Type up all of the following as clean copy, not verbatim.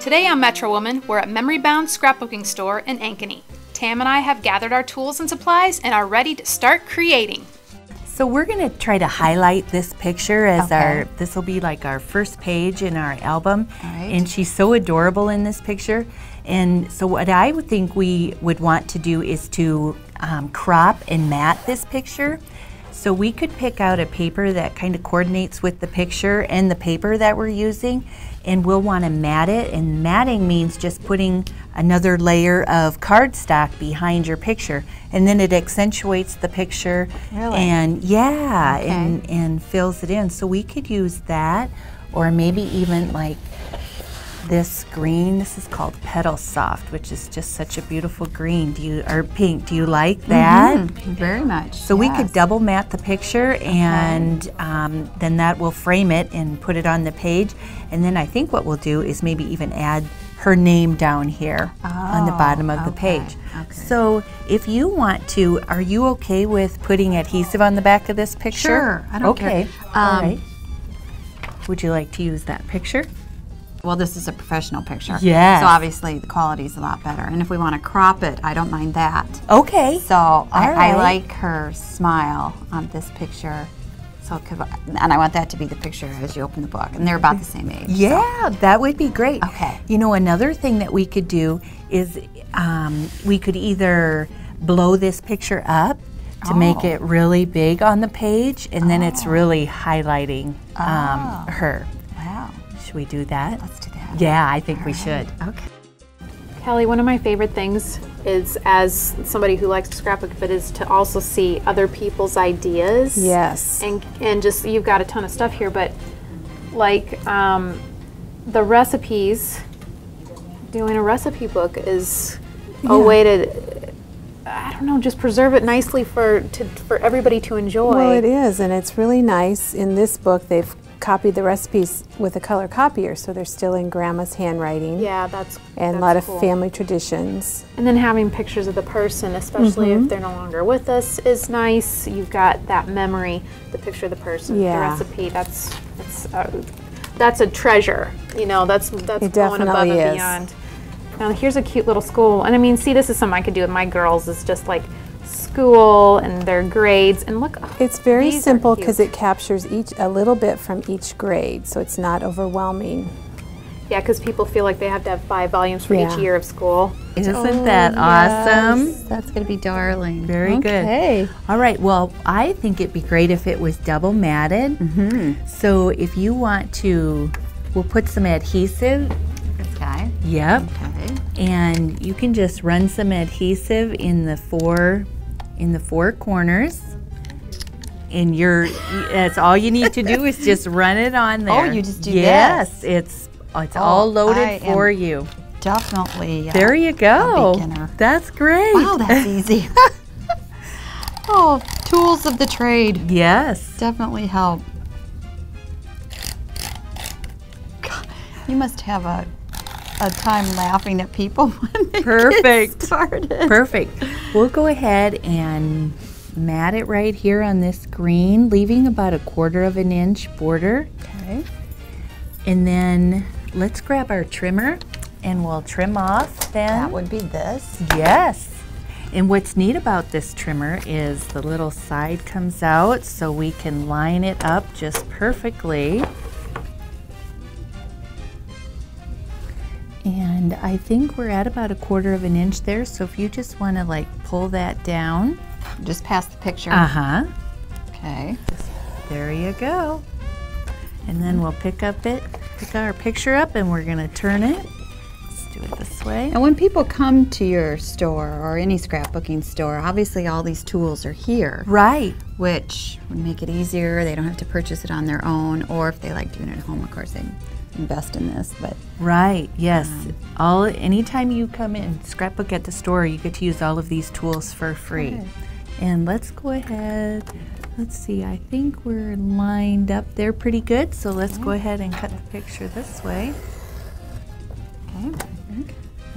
Today on Metro Woman, we're at Memory Bound Scrapbooking Store in Ankeny. Tam and I have gathered our tools and supplies and are ready to start creating. So we're going to try to highlight this picture as this will be like our first page in our album. And she's so adorable in this picture. And so what I would think we would want to do is to crop and mat this picture. So we could pick out a paper that kind of coordinates with the picture and the paper that we're using, and we'll want to mat it. And matting means just putting another layer of cardstock behind your picture, and then it accentuates the picture. And and fills it in. So we could use that, or maybe even like this green. This is called Petal Soft, which is just such a beautiful green. Or pink? Do you like that? Very much. So we could double mat the picture, and then that will frame it and put it on the page. And then I think what we'll do is maybe even add her name down here on the bottom of the page. So if you want to, are you okay with putting adhesive on the back of this picture? Sure, I don't care. All right. Would you like to use that picture? Well, this is a professional picture. Yes. So obviously the quality is a lot better. And if we want to crop it, I don't mind that. Okay. So I like her smile on this picture. So and I want that to be the picture as you open the book. And they're about the same age. Yeah, that would be great. Okay. You know, another thing that we could do is we could either blow this picture up to make it really big on the page, and then it's really highlighting her. Wow. Should we do that? Let's do that. Yeah, I think we should. Okay. Kelly, one of my favorite things is, as somebody who likes to scrapbook, but is to also see other people's ideas. Yes. And just, you've got a ton of stuff here, but like the recipes, doing a recipe book is a way to, I don't know, just preserve it nicely for everybody to enjoy. Well, it is, and it's really nice. In this book, they've copied the recipes with a color copier, so they're still in Grandma's handwriting. Yeah, that's a lot of cool. family traditions. And then having pictures of the person, especially if they're no longer with us, is nice. You've got that memory, the picture of the person, the recipe. That's a treasure. You know, that's going above and beyond. Now here's a cute little school, and I mean, see, this is something I could do with my girls. It's just like school and their grades, and look, it's very simple because it captures a little bit from each grade, so it's not overwhelming. Yeah, because people feel like they have to have 5 volumes for each year of school. Isn't that awesome? Yes. That's going to be darling. Very good. All right, well, I think it'd be great if it was double matted. So if you want to, we'll put some adhesive. Okay. Yep. Okay. And you can just run some adhesive in the four corners. And that's all you need to do is just run it on there. Oh, you just do this? Yes, it's all loaded for you. Definitely. There you go. A beginner. That's great. Wow, that's easy. Oh, tools of the trade. Yes. Definitely help. God, you must have a time laughing at people when they get started. Perfect. We'll go ahead and mat it right here on this green, leaving about a 1/4 of an inch border. Okay. And then let's grab our trimmer and we'll trim off then. That would be this. Yes. And what's neat about this trimmer is the little side comes out, so we can line it up just perfectly. And I think we're at about a 1/4 of an inch there, so if you just want to like pull that down. Just past the picture. Okay. There you go. And then we'll pick our picture up, and we're going to turn it. Let's do it this way. And when people come to your store or any scrapbooking store, obviously all these tools are here. Right. Which would make it easier. They don't have to purchase it on their own, or if they like doing it at home, of course, they invest in this. But right, yes. Anytime you come in scrapbook at the store, you get to use all of these tools for free. Okay. And let's go ahead. Let's see, I think we're lined up there pretty good, so let's go ahead and cut the picture this way.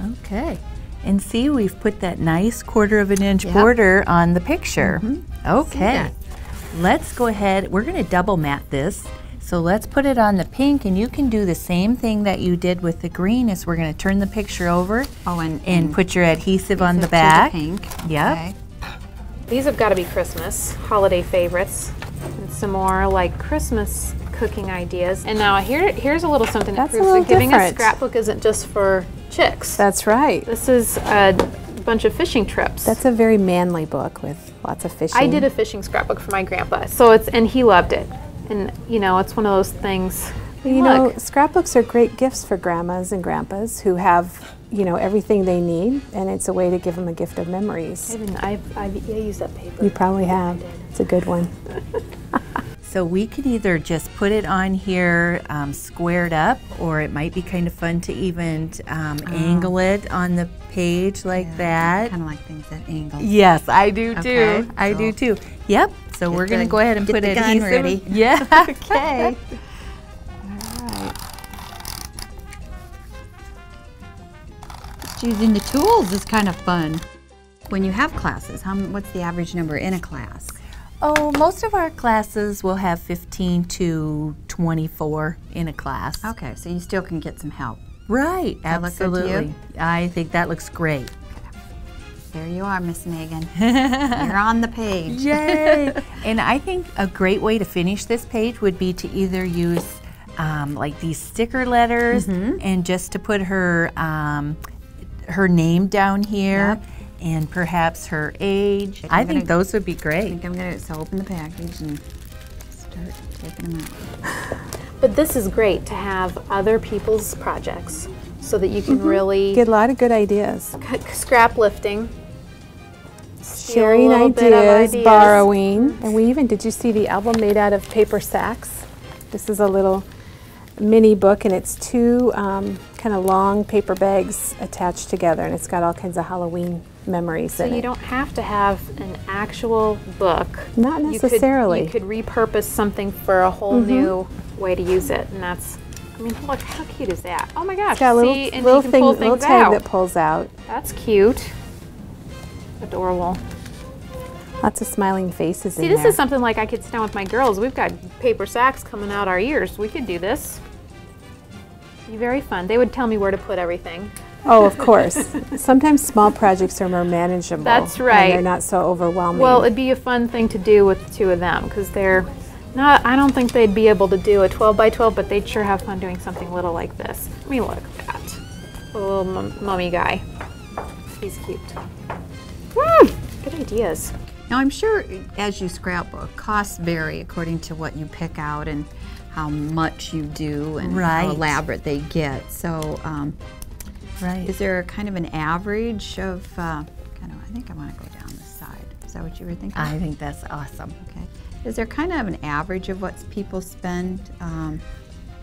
Okay. And see, we've put that nice 1/4 of an inch border on the picture. Okay. Let's go ahead. We're going to double mat this. So let's put it on the pink, and you can do the same thing that you did with the green. Is we're going to turn the picture over and put your adhesive on the back. Pink. Yep. Okay. These have got to be Christmas holiday favorites, and some more like Christmas cooking ideas. And now here's a little something that proves that giving a scrapbook isn't just for chicks. That's right. This is a bunch of fishing trips. That's a very manly book with lots of fishing. I did a fishing scrapbook for my grandpa, so and he loved it. And you know, it's one of those things. You know, scrapbooks are great gifts for grandmas and grandpas who have, you know, everything they need, and it's a way to give them a gift of memories. I've used that paper. You probably have. It's a good one. So we could either just put it on here squared up, or it might be kind of fun to even angle it on the page like that. I kind of like things at angles. Yes, I do Okay, too. I do too. Yep. So we're going to go ahead and put it gun ready. Yeah. Okay. All right. Just using the tools is kind of fun. When you have classes, what's the average number in a class? Oh, most of our classes will have 15 to 24 in a class. Okay, so you still can get some help. Right, that look good to you? absolutely. I think that looks great. There you are, Miss Megan. You're on the page. Yay! And I think a great way to finish this page would be to either use like these sticker letters and just to put her her name down here. Yep. And perhaps her age. I think those would be great. I think I'm going to open the package and start taking them out. But this is great to have other people's projects so that you can really Get a lot of good ideas. scrap lifting, Sharing ideas, borrowing. And we even, did you see the album made out of paper sacks? This is a little mini book, and it's two kind of long paper bags attached together, and it's got all kinds of Halloween memories in it. So you don't have to have an actual book. Not necessarily. You could repurpose something for a whole new way to use it, and that's, I mean, look, how cute is that? Oh my gosh, It's got a little, see, and little you can pull little things tag out. that pulls out. That's cute. Adorable. Lots of smiling faces See, in this there. is something like I could sit down with my girls. We've got paper sacks coming out our ears. We could do this. Be very fun. They would tell me where to put everything. Oh, of course. Sometimes small projects are more manageable. That's right. And they're not so overwhelming. Well, it'd be a fun thing to do with the two of them because they're not, I don't think they'd be able to do a 12 by 12, but they'd sure have fun doing something little like this. I mean, look at that. A little mummy guy. He's cute. Good ideas. Now, I'm sure as you scrapbook, costs vary according to what you pick out and how much you do and how elaborate they get. So, is there kind of an average of, I think I want to go down this side. Is that what you were thinking? I think that's awesome. Okay. Is there kind of an average of what people spend?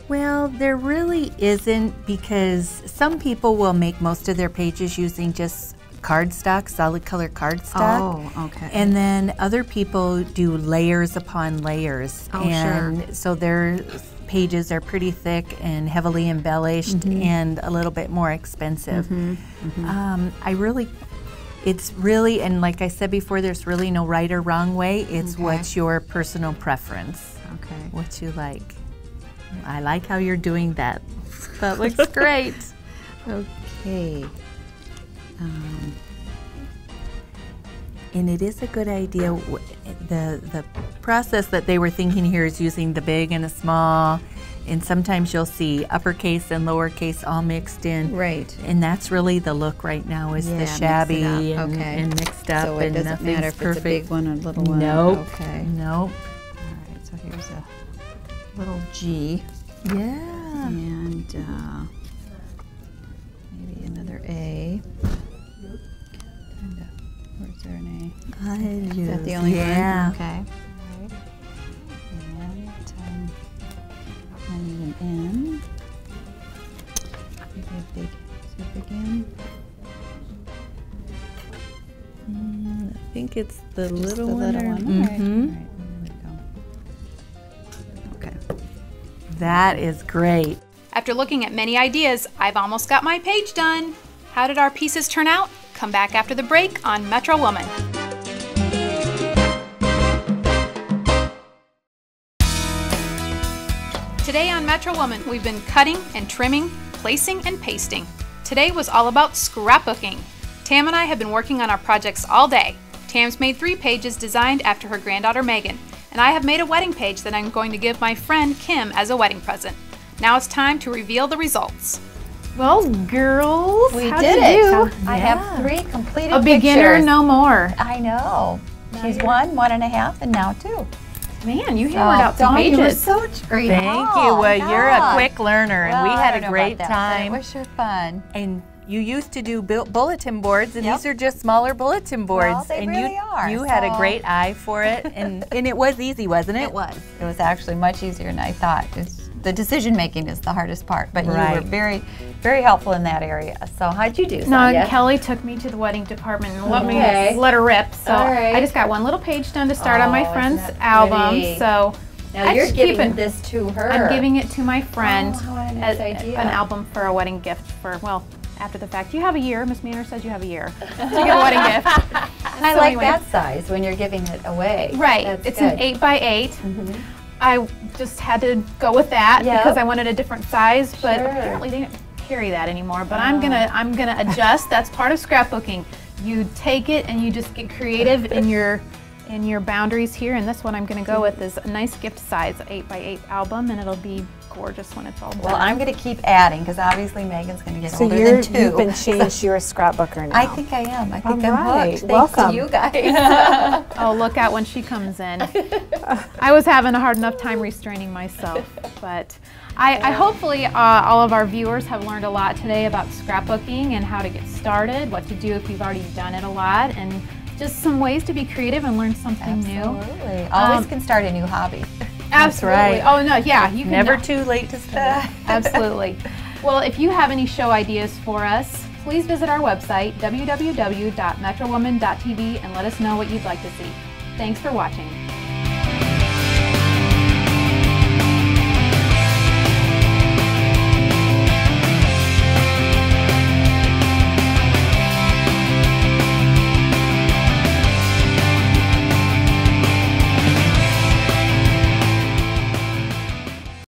Well, there really isn't, because some people will make most of their pages using just cardstock, solid color cardstock. Oh, okay. And then other people do layers upon layers. Oh, and sure. so their pages are pretty thick and heavily embellished and a little bit more expensive. It's really, and like I said before, there's really no right or wrong way. It's what's your personal preference. Okay. What you like. I like how you're doing that. That looks great. Okay. And it is a good idea. The process that they were thinking here is using the big and the small, and sometimes you'll see uppercase and lowercase all mixed in. Right. And that's really the look right now, is the shabby and mixed up, so it and doesn't nothing's matter if perfect. it's a big one or a little one. Nope. Okay. Nope. All right. So here's a little G. Yeah. And maybe another A. Where's there an A? Is that the only one? Okay. All right. And I need an N. Maybe a big, is it a big N? I think it's the Just little the one. little one. All right. All right. There we go. Okay. That is great. After looking at many ideas, I've almost got my page done. How did our pieces turn out? Come back after the break on Metro Woman. Today on Metro Woman, we've been cutting and trimming, placing and pasting. Today was all about scrapbooking. Tam and I have been working on our projects all day. Tam's made 3 pages designed after her granddaughter Megan, and I have made a wedding page that I'm going to give my friend Kim as a wedding present. Now it's time to reveal the results. Well, girls, we how did you it. do? I have 3 completed A beginner, pictures. no more. I know. She's 1, 1.5, and now 2. Man, you hammered out some Dawn, you were pages. so great. Thank you. Well, you're a quick learner, and we Well, had I a don't know great about that, but time. It was sure fun. And you used to do bulletin boards, and Yep. these are just smaller bulletin boards. Well, they and really are, you had a so- great eye for it, and it was easy, wasn't it? It was. It was actually much easier than I thought. The decision making is the hardest part, but you were very, very helpful in that area. So how'd you do, No, Sonia? Kelly took me to the wedding department and let Okay. me let her rip. So All right. I just got one little page done to start on my Oh, friend's isn't that album. pretty? So Now I you're just keep giving it. this to her. I'm giving it to my friend Oh, what a nice as idea. an album for a wedding gift for, well, after the fact. You have a year. Miss Manor says you have a year to get a wedding gift. And I So like anyway. that size when you're giving it away. Right. That's It's good. an 8x8. I just had to go with that Yep. because I wanted a different size, but Sure. apparently they don't carry that anymore. But I'm gonna adjust. That's part of scrapbooking. You take it and you just get creative in your boundaries here. And this one I'm gonna go with is a nice gift size 8x8 album, and it'll be gorgeous when it's all done. Well, I'm going to keep adding because obviously Megan's going to get So older you're, than 2. you've been changed. You're a scrapbooker now. I think I am. I think All I'm right. hooked. Thanks Welcome. to you guys. Oh, look out when she comes in. I was having a hard enough time restraining myself, but I hopefully all of our viewers have learned a lot today about scrapbooking and how to get started, what to do if you've already done it a lot, and just some ways to be creative and learn something new. Absolutely. Always can start a new hobby. Absolutely. right. Oh no, yeah, you can Never too late to start. Absolutely. Well, if you have any show ideas for us, please visit our website, www.metrowoman.tv, and let us know what you'd like to see. Thanks for watching.